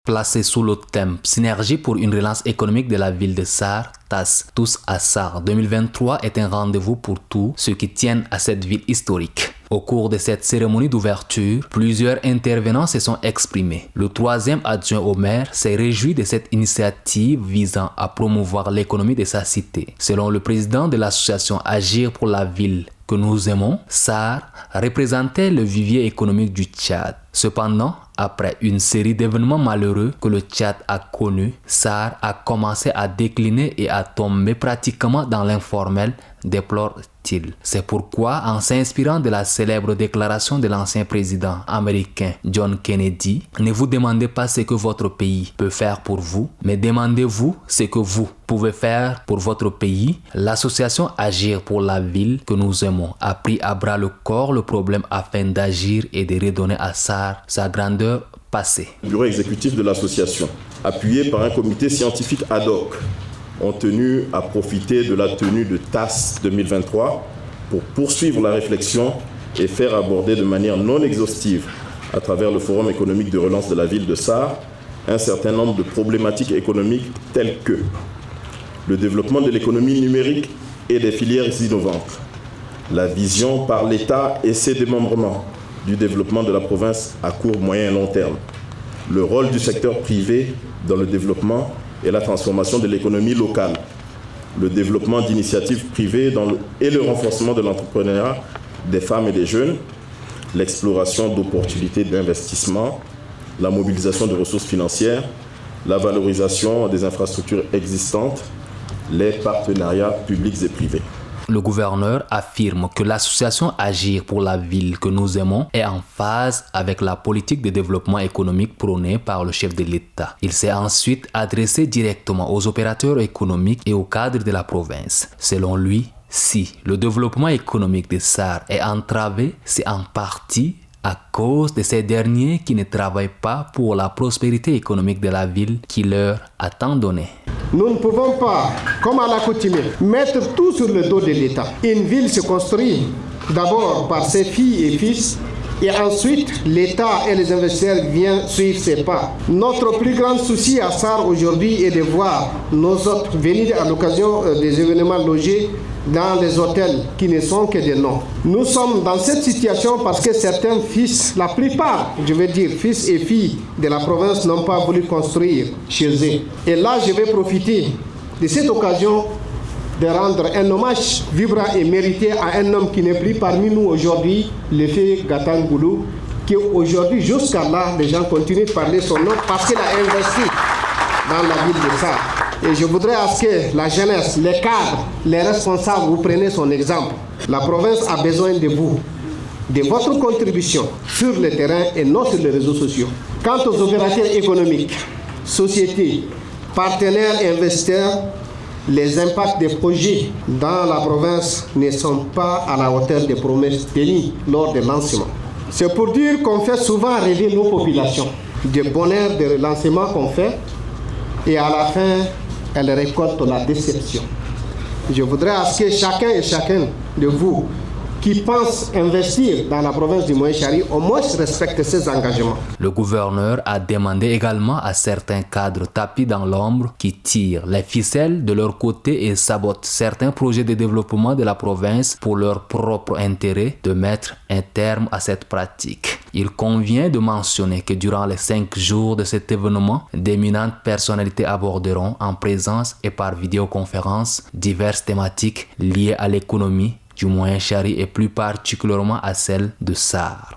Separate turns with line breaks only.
Placé sous le thème Synergie pour une relance économique de la ville de Sarre, TAS, Tous à Sarre 2023 est un rendez-vous pour tous ceux qui tiennent à cette ville historique. Au cours de cette cérémonie d'ouverture, plusieurs intervenants se sont exprimés. Le troisième adjoint au maire s'est réjoui de cette initiative visant à promouvoir l'économie de sa cité. Selon le président de l'association Agir pour la ville que nous aimons, Sarre représentait le vivier économique du Tchad. Cependant, après une série d'événements malheureux que le Tchad a connus, Sarre a commencé à décliner et à tomber pratiquement dans l'informel, déplore-t-il. C'est pourquoi, en s'inspirant de la célèbre déclaration de l'ancien président américain John Kennedy, ne vous demandez pas ce que votre pays peut faire pour vous, mais demandez-vous ce que vous pouvez faire pour votre pays. L'association Agir pour la ville que nous aimons a pris à bras le corps le problème afin d'agir et de redonner à Sarre sa grandeur passée.
Le bureau exécutif de l'association, appuyé par un comité scientifique ad hoc, ont tenu à profiter de la tenue de TAS 2023 pour poursuivre la réflexion et faire aborder de manière non exhaustive, à travers le Forum économique de relance de la ville de Sarre, un certain nombre de problématiques économiques telles que le développement de l'économie numérique et des filières innovantes, la vision par l'État et ses démembrements du développement de la province à court, moyen et long terme, le rôle du secteur privé dans le développement et la transformation de l'économie locale, le développement d'initiatives privées et le renforcement de l'entrepreneuriat des femmes et des jeunes, l'exploration d'opportunités d'investissement, la mobilisation de ressources financières, la valorisation des infrastructures existantes, les partenariats publics et privés.
Le gouverneur affirme que l'association Agir pour la ville que nous aimons est en phase avec la politique de développement économique prônée par le chef de l'État. Il s'est ensuite adressé directement aux opérateurs économiques et aux cadres de la province. Selon lui, si le développement économique de Sarre est entravé, c'est en partie à cause de ces derniers qui ne travaillent pas pour la prospérité économique de la ville qui leur a tant donné.
Nous ne pouvons pas, comme à l'accoutumée, mettre tout sur le dos de l'État. Une ville se construit d'abord par ses filles et fils, et ensuite l'État et les investisseurs viennent suivre ses pas. Notre plus grand souci à Sarre aujourd'hui est de voir nos hôtes venir à l'occasion des événements logés dans les hôtels qui ne sont que des noms. Nous sommes dans cette situation parce que certains fils, la plupart, je veux dire fils et filles de la province n'ont pas voulu construire chez eux. Et là, je vais profiter de cette occasion de rendre un hommage vibrant et mérité à un homme qui n'est plus parmi nous aujourd'hui, le feu Gatangoulou, qui aujourd'hui, jusqu'à là, les gens continuent de parler son nom parce qu'il a investi dans la ville de Sarre. Et je voudrais à ce que la jeunesse, les cadres, les responsables, vous preniez son exemple. La province a besoin de vous, de votre contribution sur le terrain et non sur les réseaux sociaux. Quant aux opérateurs économiques, sociétés, partenaires et investisseurs, les impacts des projets dans la province ne sont pas à la hauteur des promesses tenues lors de lancement. C'est pour dire qu'on fait souvent rêver nos populations du bonheur de lancement qu'on fait et à la fin, elle récolte la déception. Je voudrais à ce que chacun et chacun de vous qui pense investir dans la province du Moyen-Chari, au moins respecte ses engagements.
Le gouverneur a demandé également à certains cadres tapis dans l'ombre qui tirent les ficelles de leur côté et sabotent certains projets de développement de la province pour leur propre intérêt de mettre un terme à cette pratique. Il convient de mentionner que durant les 5 jours de cet événement, d'éminentes personnalités aborderont en présence et par vidéoconférence diverses thématiques liées à l'économie du Moyen-Chari et plus particulièrement à celle de Sarre.